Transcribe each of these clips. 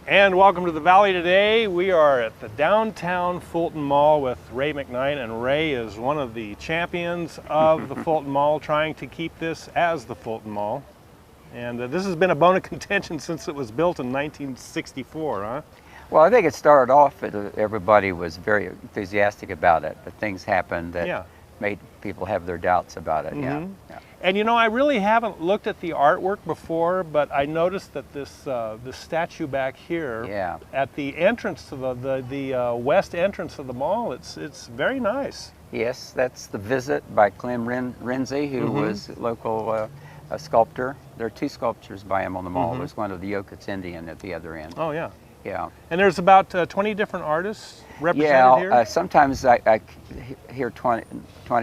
And welcome to the Valley today. We are at the Downtown Fulton Mall with Ray McKnight, and Ray is one of the champions of the Fulton Mall, trying to keep this as the Fulton Mall. And this has been a bone of contention since it was built in 1964, huh? Well, I think it started off, everybody was very enthusiastic about it, but things happened that made people have their doubts about it. Yeah. And you know, I really haven't looked at the artwork before, but I noticed that this statue back here at the entrance to the west entrance of the mall, it's very nice. Yes, that's the Visit by Clem Renzi, who was a local sculptor. There are two sculptures by him on the mall. There's one of the Yokuts Indian at the other end. Oh, yeah. Yeah. And there's about 20 different artists represented here? Yeah, sometimes I hear 20,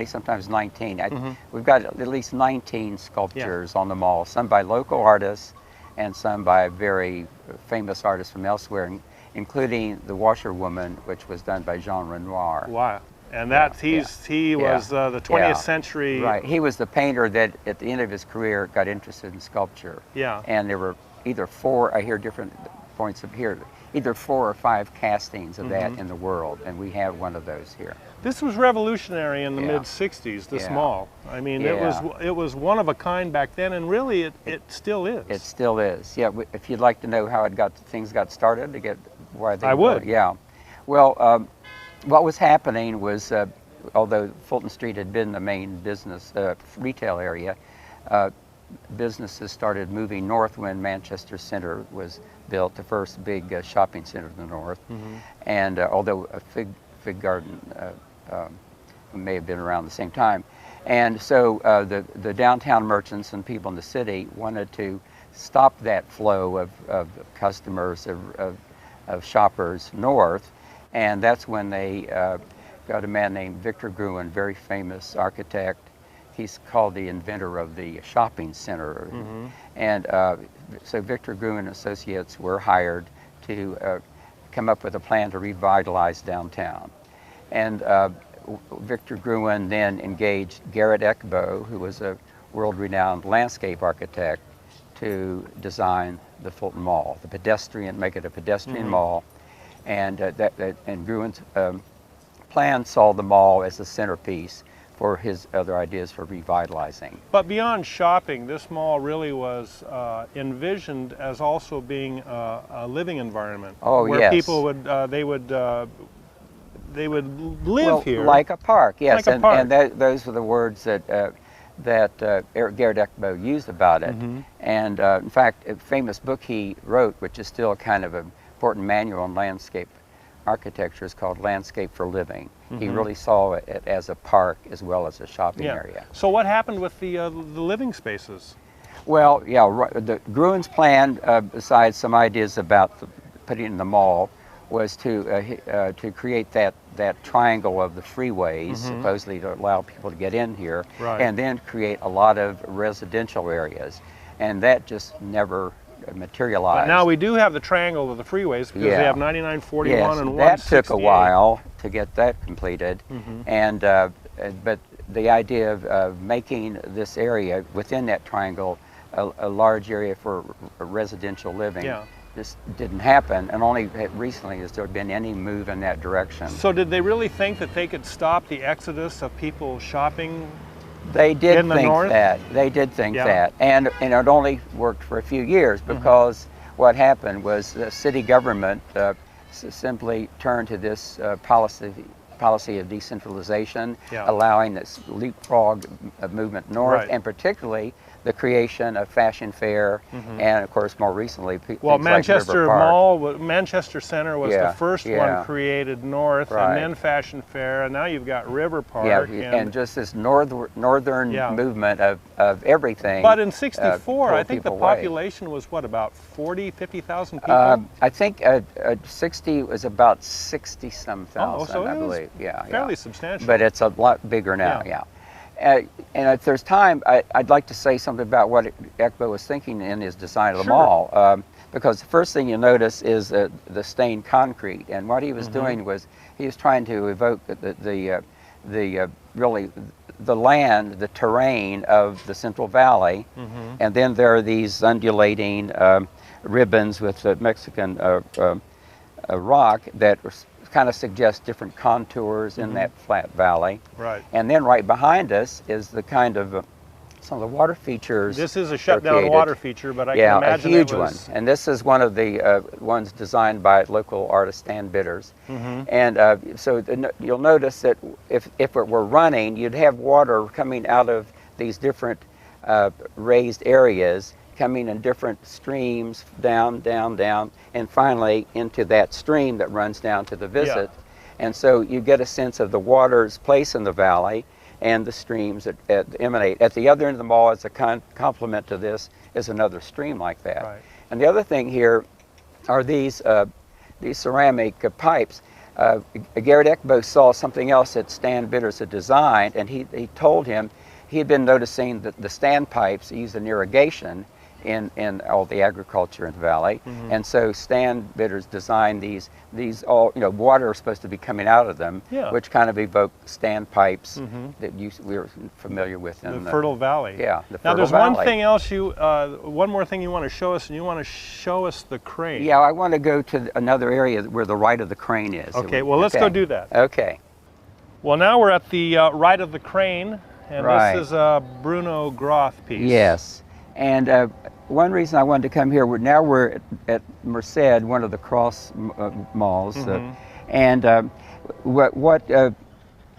sometimes 19. We've got at least 19 sculptures on the mall, some by local artists and some by very famous artists from elsewhere, including the Washerwoman, which was done by Jean Renoir. Wow. And that he was the 20th century. Right. He was the painter that at the end of his career got interested in sculpture. Yeah. And there were either four, I hear different points of here, either 4 or 5 castings of that in the world, and we have one of those here. This was revolutionary in the mid-60s, this mall. I mean, it was one of a kind back then, and really it still is. It still is. Yeah, if you'd like to know how things got started, to get why they I would. Yeah. Well, what was happening was, although Fulton Street had been the main business retail area, businesses started moving north when Manchester Center was built, the first big shopping center in the north. And although a fig garden may have been around the same time. And so the downtown merchants and people in the city wanted to stop that flow of customers, of shoppers north. And that's when they got a man named Victor Gruen, very famous architect. He's called the inventor of the shopping center. And so Victor Gruen and Associates were hired to come up with a plan to revitalize downtown. And Victor Gruen then engaged Garrett Ekbo, who was a world-renowned landscape architect, to design the Fulton Mall, make it a pedestrian mall. And Gruen's plan saw the mall as a centerpiece for his other ideas for revitalizing. But beyond shopping, this mall really was envisioned as also being a living environment. Oh, where people would they would live here. Like a park, yes. Like a park. And those were the words that Garrett Ekbo used about it. And in fact, a famous book he wrote, which is still kind of an important manual on landscape architecture, is called Landscape for Living. He really saw it as a park as well as a shopping area. So what happened with the living spaces? Well, Gruen's plan, besides some ideas about putting in the mall, was to create that triangle of the freeways, supposedly to allow people to get in here, and then create a lot of residential areas. And that just never materialized. But now we do have the triangle of the freeways, because we have 99, 41, and 168. That took a while to get that completed. And but the idea of making this area within that triangle a large area for residential living just didn't happen, and only recently has there been any move in that direction. So did they really think that they could stop the exodus of people shopping? They did think that. They did think that. And it only worked for a few years, because what happened was the city government simply turned to this policy of decentralization, allowing this leapfrog movement north, and particularly the creation of Fashion Fair, and of course more recently Manchester like Mall, Manchester Center was the first one created north, and then Fashion Fair, and now you've got River Park. And just this northern movement of everything. But in '64, I think the population was what, about 40, 50,000 people? I think 60 was about 60-some thousand, I believe. Fairly substantial. But it's a lot bigger now, and if there's time, I'd like to say something about what Ekbo was thinking in his design of the mall, because the first thing you notice is the stained concrete, and what he was doing was he was trying to evoke really the land, the terrain of the Central Valley, and then there are these undulating ribbons with the Mexican rock that kind of suggests different contours in that flat valley. Right. And then right behind us is the kind of some of the water features. This is a shutdown water feature, but I can imagine a huge one. And this is one of the ones designed by local artist Stan Bitters. And so you'll notice that if it were running, you'd have water coming out of these different raised areas, coming in different streams, down, down, down, and finally into that stream that runs down to the visit. And so you get a sense of the water's place in the valley and the streams that emanate. At the other end of the mall, as a complement to this, is another stream like that. Right. And the other thing here are these ceramic pipes. Garrett Ekbo saw something else that Stan Bitters had designed, and he told him he had been noticing that the standpipes used in irrigation in all the agriculture in the valley. And so Stan Bitters designed these all, water is supposed to be coming out of them, which kind of evoke standpipes that we were familiar with in the fertile valley. Yeah, the now fertile there's valley. one thing else one more thing you want to show us, and you want to show us the crane. Yeah, I want to go to another area where the right of the crane is. Okay, well let's go do that. Okay. Well, now we're at the right of the crane, and this is a Bruno Groth piece. Yes, and one reason I wanted to come here, we're at Merced, one of the cross malls, and what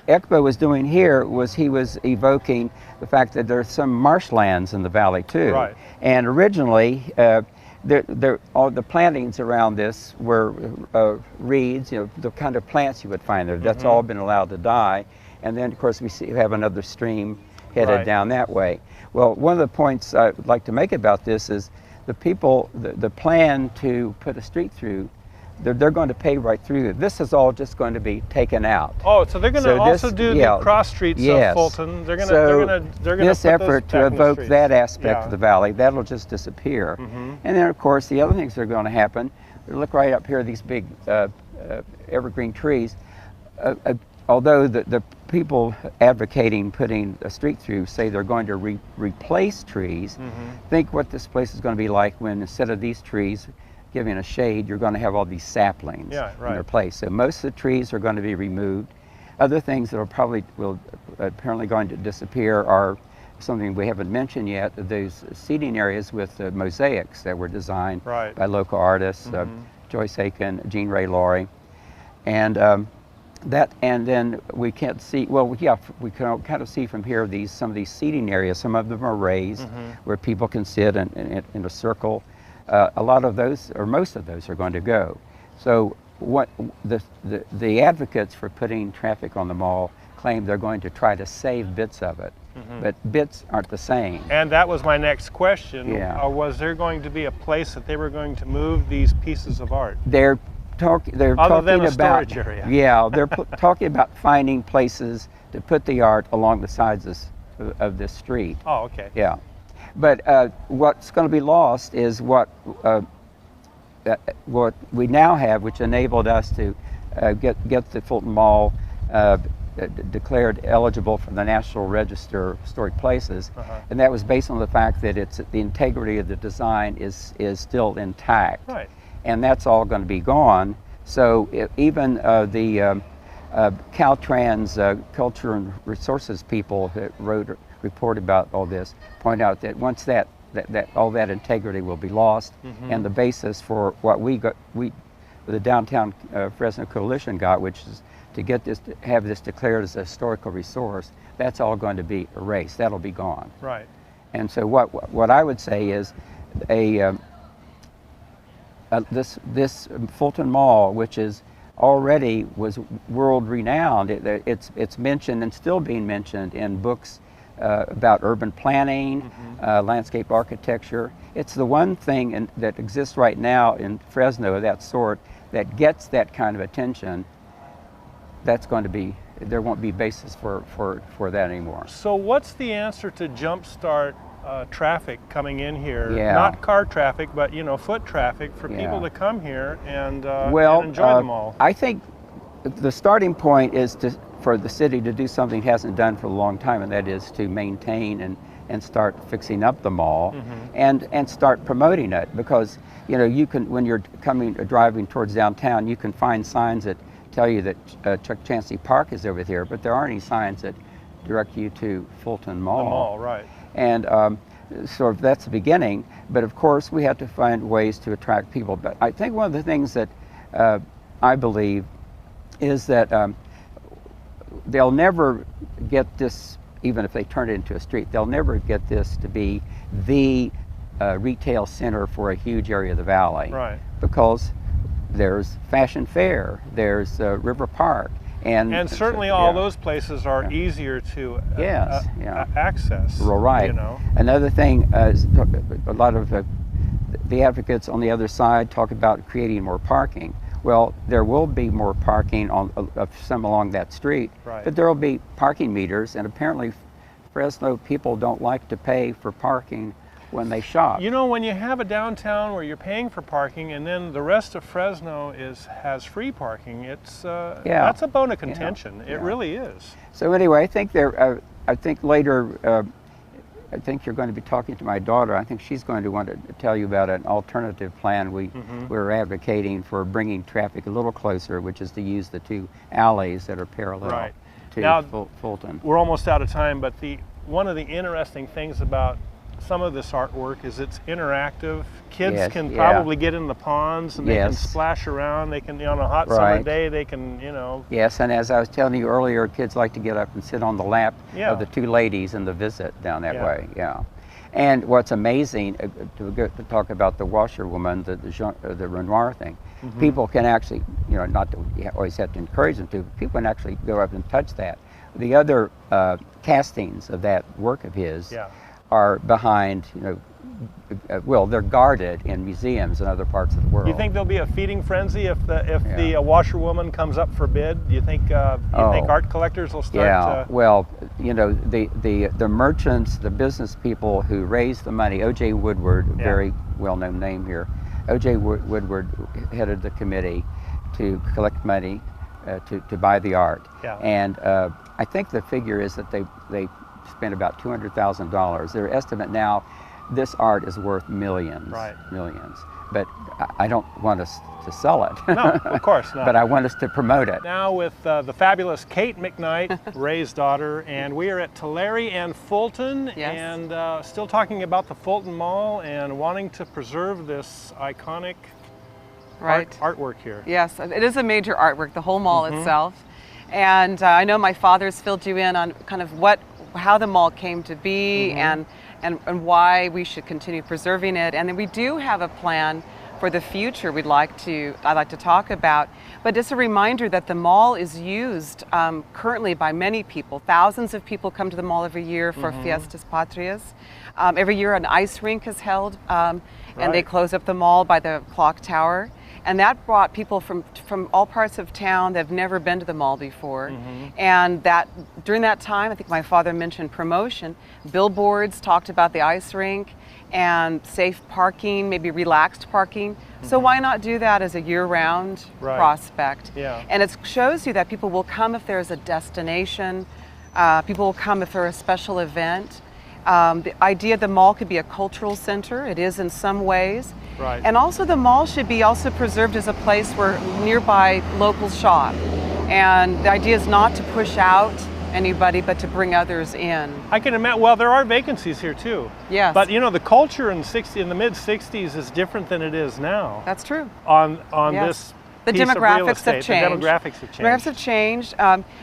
Ekbo was doing here was he was evoking the fact that there's some marshlands in the valley too. Right. And originally, all the plantings around this were reeds, the kind of plants you would find there. That's all been allowed to die. And then, of course, we have another stream headed down that way. Well, one of the points I'd like to make about this is the plan to put a street through, they're going to pave right through. This is all just going to be taken out. Oh, so they're going to also do the cross streets of Fulton. They're going to this effort to evoke that aspect of the valley, that'll just disappear. And then, of course, the other things that are going to happen, look right up here, these big evergreen trees. Although the people advocating putting a street through say they're going to replace trees, think what this place is going to be like when instead of these trees giving a shade, you're going to have all these saplings in their place. So most of the trees are going to be removed. Other things that will apparently going to disappear are something we haven't mentioned yet, those seating areas with mosaics that were designed by local artists, Joyce Aiken, Jean Ray Laurie. And and then we can't see, well, yeah, we can kind of see from here some of these seating areas. Some of them are raised where people can sit in a circle. A lot of those, or most of those, are going to go. So what the advocates for putting traffic on the mall claim they're going to try to save bits of it, but bits aren't the same. And that was my next question. Was there going to be a place that they were going to move these pieces of art? They're talking about storage area. Yeah, they're talking about finding places to put the art along the sides of this street. Oh, okay. Yeah, but what's going to be lost is what we now have, which enabled us to get the Fulton Mall declared eligible for the National Register of Historic Places, and that was based on the fact that the integrity of the design is still intact. Right. And that's all going to be gone. So even the Caltrans Culture and Resources people that wrote a report about all this point out that once all that integrity will be lost, and the basis for what the Downtown Fresno Coalition got, which is to have this declared as a historical resource, that's all going to be erased. That'll be gone. Right. And so what I would say is this Fulton Mall, which already was world renowned, it's mentioned and still being mentioned in books about urban planning, landscape architecture. It's the one thing that exists right now in Fresno of that sort that gets that kind of attention. That's going to be, there won't be basis for that anymore. So what's the answer to jumpstart traffic coming in here? Not car traffic, but foot traffic for people to come here and enjoy the mall. I think the starting point is for the city to do something it hasn't done for a long time, and that is to maintain and start fixing up the mall, and start promoting it. Because you can, when you're driving towards downtown, you can find signs that tell you that Chuck Chancellor Park is over there, but there aren't any signs that direct you to Fulton Mall. The mall, right. And so that's the beginning, but of course we have to find ways to attract people. But I think one of the things that I believe is that they'll never get this, even if they turn it into a street, they'll never get this to be the retail center for a huge area of the valley. Right. Because there's Fashion Fair, there's River Park, and certainly all those places are easier to access. Well, right. Another thing is a lot of the advocates on the other side talk about creating more parking. Well, there will be more parking on some along that street, but there will be parking meters, and apparently Fresno people don't like to pay for parking when they shop. When you have a downtown where you're paying for parking and then the rest of Fresno has free parking, that's a bone of contention. It really is. So anyway, I think later, I think you're going to be talking to my daughter. I think she's going to want to tell you about an alternative plan we're advocating for bringing traffic a little closer, which is to use the two alleys that are parallel to Fulton. We're almost out of time, but one of the interesting things about some of this artwork is it's interactive. Kids can probably get in the ponds and they can splash around. They can, on a hot summer day, they can, Yes, and as I was telling you earlier, kids like to get up and sit on the lap of the two ladies in the visit down that way. And what's amazing, to talk about the washerwoman, the Renoir thing, people can actually, not that you always have to encourage them to, but people can actually go up and touch that. The other castings of that work of his are behind, well, they're guarded in museums in other parts of the world. Do you think there'll be a feeding frenzy if the washerwoman comes up for bid? Do you think think art collectors will start? Well, the merchants, the business people who raise the money. O.J. Woodward, a very well-known name here. O.J. Woodward headed the committee to collect money to buy the art. And I think the figure is that they spent about $200,000. Their estimate now, this art is worth millions, millions. But I don't want us to sell it. No, of course not. But I want us to promote it. Now with the fabulous Kate McKnight, Ray's daughter, and we are at Tulare and Fulton, and still talking about the Fulton Mall and wanting to preserve this iconic artwork here. Yes, it is a major artwork, the whole mall itself. And I know my father's filled you in on kind of how the mall came to be and why we should continue preserving it. And then we do have a plan for the future I'd like to talk about. But just a reminder that the mall is used currently by many people. Thousands of people come to the mall every year for Fiestas Patrias. Every year an ice rink is held and they close up the mall by the clock tower. And that brought people from all parts of town that have never been to the mall before. And during that time, I think my father mentioned promotion. Billboards talked about the ice rink and safe parking, maybe relaxed parking. So why not do that as a year-round prospect? And it shows you that people will come if there's a destination. People will come if there's a special event. The idea the mall could be a cultural center. It is in some ways. And also the mall should be also preserved as a place where nearby locals shop. And the idea is not to push out anybody, but to bring others in. I can imagine, well, there are vacancies here too. Yes. But the culture in the mid-60s is different than it is now. That's true. On this The demographics have changed. The demographics have changed. Demographics have changed.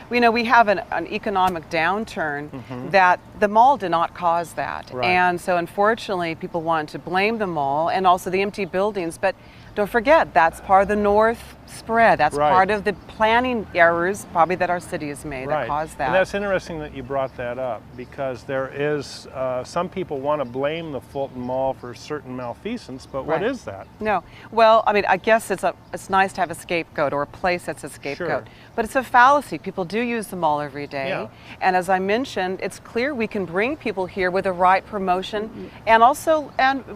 We have an economic downturn that the mall did not cause that. And so unfortunately people want to blame the mall and also the empty buildings, but don't forget that's part of the north spread. That's part of the planning errors probably that our city has made that caused that. And that's interesting that you brought that up, because there is, some people want to blame the Fulton Mall for certain malfeasance, but what is that? No. Well, I mean, I guess it's nice to have a scapegoat or a place that's a scapegoat. But it's a fallacy. People do use the mall every day. And as I mentioned, it's clear we can bring people here with the right promotion and also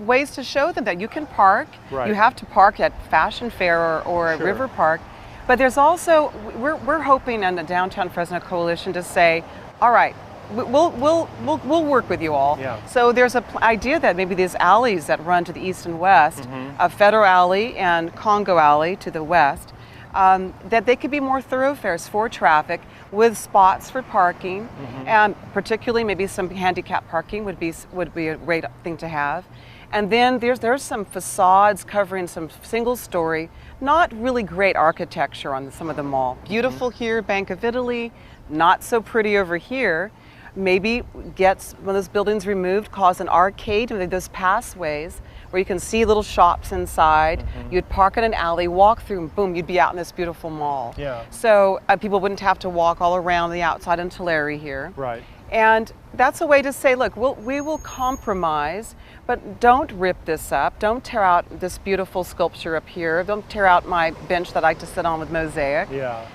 ways to show them that you can park. You have to park at Fashion Fair or at River Park, But there's also, we're hoping in the Downtown Fresno Coalition to say, all right, we'll work with you all. Yeah. So there's an idea that maybe these alleys that run to the east and west, Federal Alley and Congo Alley to the west, that they could be more thoroughfares for traffic with spots for parking, and particularly maybe some handicap parking would be a great thing to have. And then there's some facades covering some single story, not really great architecture on some of the mall. Beautiful here, Bank of Italy, not so pretty over here. Maybe get one of those buildings removed, cause an arcade with those passways where you can see little shops inside. You'd park in an alley, walk through, and boom, you'd be out in this beautiful mall. Yeah. So people wouldn't have to walk all around the outside in Tulare here. Right. And that's a way to say, look, we will compromise, but don't rip this up. Don't tear out this beautiful sculpture up here. Don't tear out my bench that I like to sit on with mosaic. Yeah.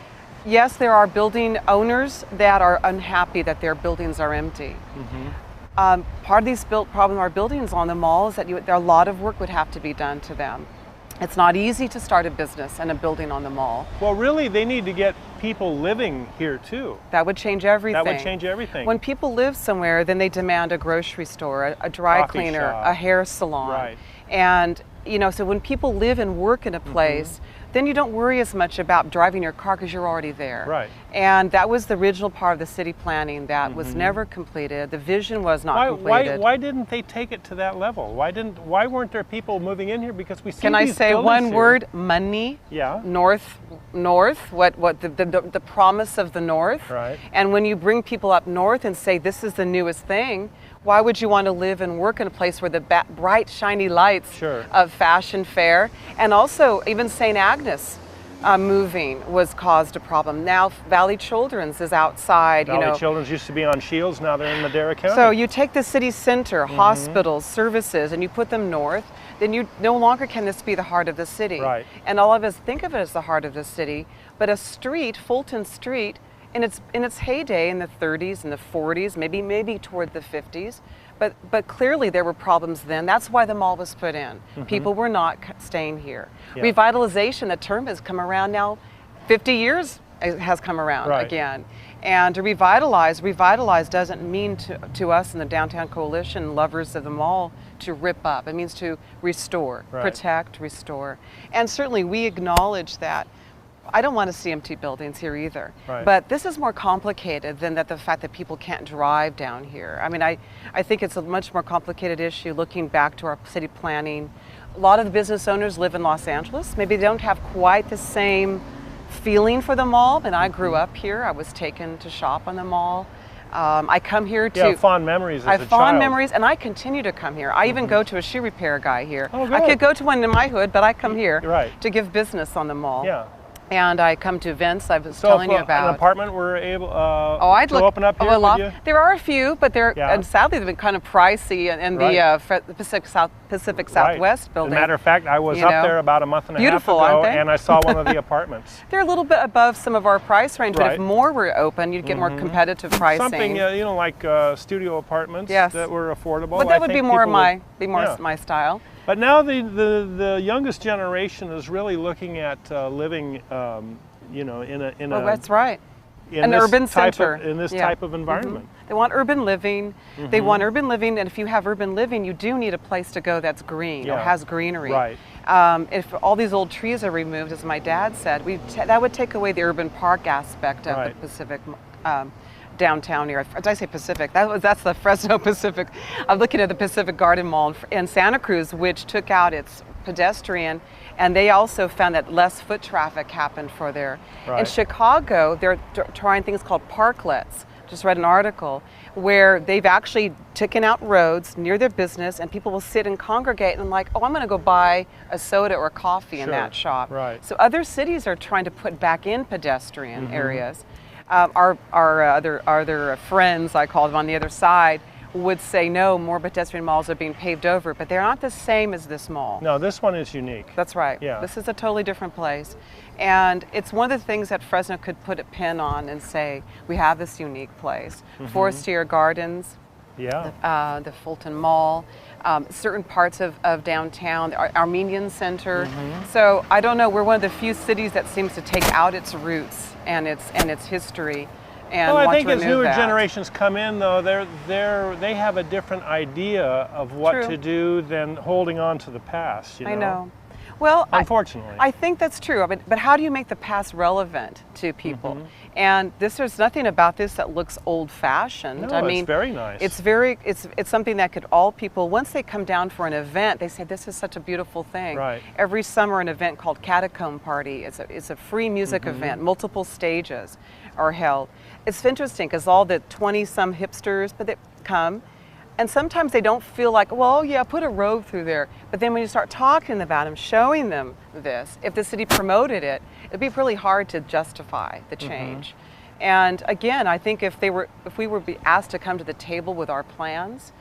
Yes, there are building owners that are unhappy that their buildings are empty. Part of these problem our buildings on the mall is that a lot of work would have to be done to them. It's not easy to start a business and a building on the mall. Well, really, they need to get people living here too. That would change everything. That would change everything. When people live somewhere, then they demand a grocery store, a dry Coffee cleaner, shop. a hair salon. Right. And, so when people live and work in a place, then you don't worry as much about driving your car because you're already there. Right. And that was the original part of the city planning that was never completed. The vision was not completed. Why didn't they take it to that level? Why weren't there people moving in here? Because we see Can I these say buildings one here. word? Money. Yeah. North, what the promise of the North. Right. And when you bring people up north and say this is the newest thing, why would you want to live and work in a place where the bright, shiny lights Sure. of Fashion Fair, and also even St. Agnes moving caused a problem. Now Valley Children's is outside. Valley Children's used to be on Shields, now they're in Madera County. So you take the city center, hospitals, services, and you put them north, then you no longer can this be the heart of the city. Right. And all of us think of it as the heart of the city, but a street, Fulton Street, in its heyday in the 30s and the 40s, maybe toward the 50s, but clearly there were problems then. That's why the mall was put in. People were not staying here. Yeah. Revitalization, the term has come around now, 50 years it has come around Right. again. And to revitalize doesn't mean to us in the Downtown Coalition, lovers of the mall, to rip up. It means to restore, Right. protect, restore. And certainly we acknowledge that. I don't want to see empty buildings here either. Right. But this is more complicated than the fact that people can't drive down here. I mean, I think it's a much more complicated issue looking back to our city planning. A lot of the business owners live in Los Angeles. Maybe they don't have quite the same feeling for the mall. And I grew up here. I was taken to shop on the mall. I come here to... You have fond memories as I a have child. fond memories, and I continue to come here. I even go to a shoe repair guy here. Oh, I good. could go to one in my hood, but I come here Right. to give business on the mall. Yeah. And I come to events I was So telling if you about. an apartment were able I'd to look, open up here, a lot. would you? There are a few, but Yeah. and sadly they've been kind of pricey in Right. the Pacific Right. Southwest building. As a matter of fact, I was You up know. there about a month and a Beautiful, half ago, aren't they? and I saw one of the apartments. They're a little bit above some of our price range, but if Right. more were open, you'd get more competitive pricing. Something, like studio apartments Yes. that were affordable. But I that would be think more people yeah. my style. But now the youngest generation is really looking at living, in a Oh, that's right. in An this urban type center. in this Yeah. type of environment. They want urban living. They want urban living, and if you have urban living, you do need a place to go that's green or Yeah. has greenery. Right. If all these old trees are removed, as my dad said, that would take away the urban park aspect of Right. the Pacific downtown area. Did I say Pacific? That's the Fresno Pacific. I'm looking at the Pacific Garden Mall in Santa Cruz, which took out its pedestrian, and they also found that less foot traffic happened for there. In Right. Chicago, they're trying things called parklets. Just read an article where they've actually taken out roads near their business, and people will sit and congregate and like, oh, I'm going to go buy a soda or coffee in Sure. that shop. Right. So other cities are trying to put back in pedestrian areas. Our other friends, I call them on the other side, would say no, more pedestrian malls are being paved over, but they're not the same as this mall. No, this one is unique. That's right. Yeah. This is a totally different place. And it's one of the things that Fresno could put a pin on and say, we have this unique place. Forestier Gardens, the Fulton Mall, certain parts of downtown, the Armenian Center. So I don't know, we're one of the few cities that seems to take out its roots and its history. And well, I want think to as remove newer that. generations come in, though, they have a different idea of what True. to do than holding on to the past. You know? I know. Well, unfortunately, I think that's true. But how do you make the past relevant to people? And there's nothing about this that looks old-fashioned. No, I mean, it's very nice. It's something that could all people, once they come down for an event, they say this is such a beautiful thing. Right. Every summer, an event called Catacomb Party. It's a free music event. Multiple stages are held. It's interesting because all the 20-some hipsters, but they come. And sometimes they don't feel like, well, yeah, put a road through there. But then when you start talking about them, showing them this, if the city promoted it, it'd be really hard to justify the change. And again, I think if we were asked to come to the table with our plans,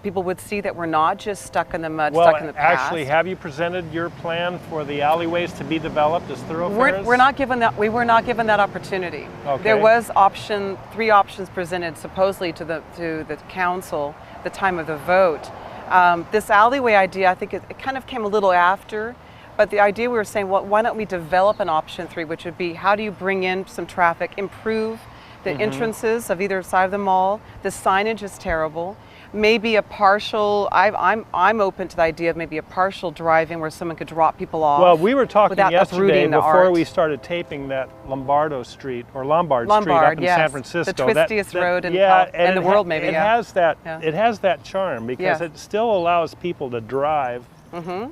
people would see that we're not just stuck in the mud, stuck in the past. Actually, have you presented your plan for the alleyways to be developed as thoroughfares? We were not given that opportunity. Okay. There was three options presented supposedly to the council at the time of the vote. This alleyway idea, I think it kind of came a little after, but the idea we were saying, well, why don't we develop an option 3, which would be how do you bring in some traffic, improve the entrances of either side of the mall. The signage is terrible. Maybe a partial, I'm open to the idea of maybe a partial drive-in where someone could drop people off. Well, we were talking yesterday uprooting the before art. we started taping that Lombard Street up in yes. San Francisco. The twistiest road in the world, maybe. It has that charm because it still allows people to drive.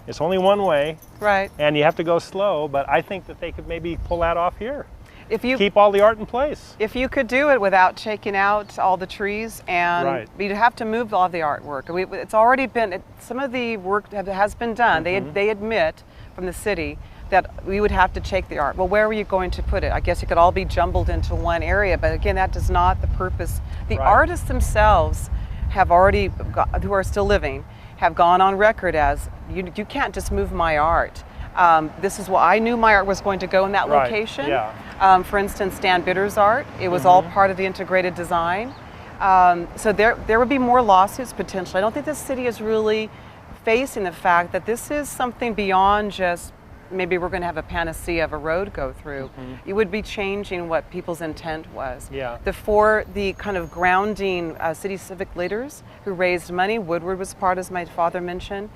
It's only one way, right? And you have to go slow. But I think that they could maybe pull that off here. If you keep all the art in place. If you could do it without taking out all the trees, and you'd have to move all the artwork. It's already been, some of the work has been done. They admit from the city that we would have to take the art. Well, where were you going to put it? I guess it could all be jumbled into one area, but again, that is not the purpose. The artists themselves have already, who are still living, have gone on record as, you can't just move my art. This is what I knew my art was going to go in that location. For instance, Dan Bitter's art, it was all part of the integrated design. So there would be more lawsuits potentially. I don't think the city is really facing the fact that this is something beyond just maybe we're going to have a panacea of a road go through. You would be changing what people's intent was. The kind of grounding city civic leaders who raised money, Woodward was part, as my father mentioned,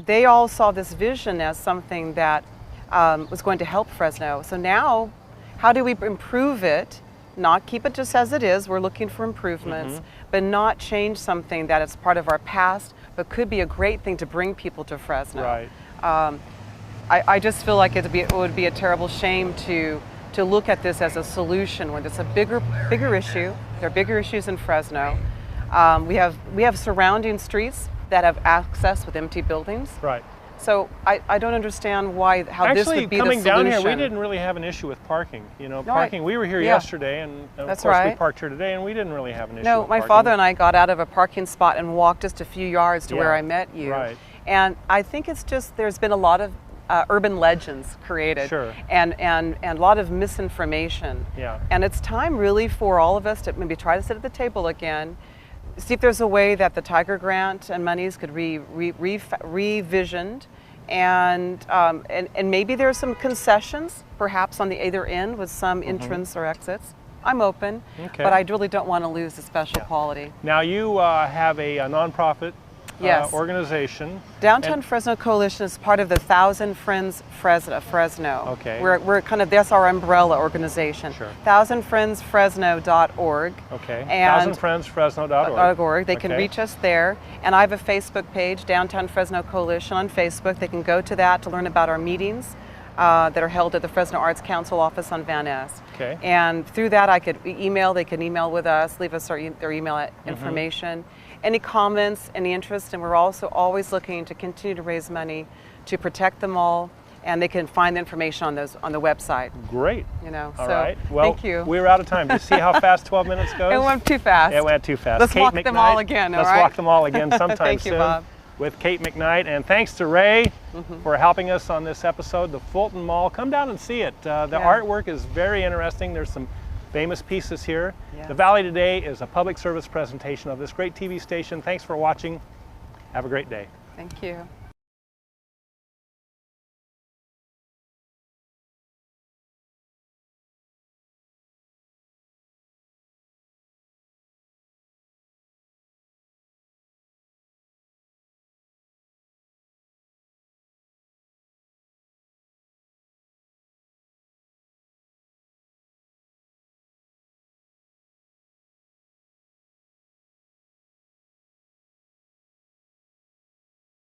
they all saw this vision as something that was going to help Fresno. So now, how do we improve it? Not keep it just as it is, we're looking for improvements, but not change something that is part of our past, but could be a great thing to bring people to Fresno. I just feel like it would be a terrible shame to look at this as a solution when it's a bigger issue. There are bigger issues in Fresno. We have surrounding streets that have access with empty buildings. So I don't understand how this would be the solution. Actually, coming down here, we didn't really have an issue with parking. You know, parking. We were here yesterday, and of course we parked here today, and we didn't really have an issue. No, with my parking. father and I got out of a parking spot and walked just a few yards to where I met you. And I think it's just there's been a lot of urban legends created, and a lot of misinformation. And it's time really for all of us to maybe try to sit at the table again. See if there's a way that the Tiger Grant and monies could be revisioned, and maybe there's some concessions, perhaps on the either end with some entrance or exits. I'm open, but I really don't want to lose the special quality. Now you have a nonprofit organization. Downtown Fresno Coalition is part of the 1,000 Friends Fresno. We're kind of, that's our umbrella organization. 1000friendsfresno.org. And 1000friendsfresno.org. They can reach us there. And I have a Facebook page, Downtown Fresno Coalition on Facebook. They can go to that to learn about our meetings that are held at the Fresno Arts Council office on Van Ness. And through that they can email with us, leave us their email information. Any comments, any interest, and we're also always looking to continue to raise money to protect them all, and they can find the information on the website. Great. You know. All so right. Well, thank you. We're out of time. Do you see how fast 12 minutes goes? It went too fast. It went too fast. Let's Kate walk McKnight, them all again. Let's walk them all again sometime Thank soon. you, Bob. With Kate McKnight, and thanks to Ray for helping us on this episode. The Fulton Mall. Come down and see it. The artwork is very interesting. There's some famous pieces here. Yes. The Valley Today is a public service presentation of this great TV station. Thanks for watching. Have a great day. Thank you.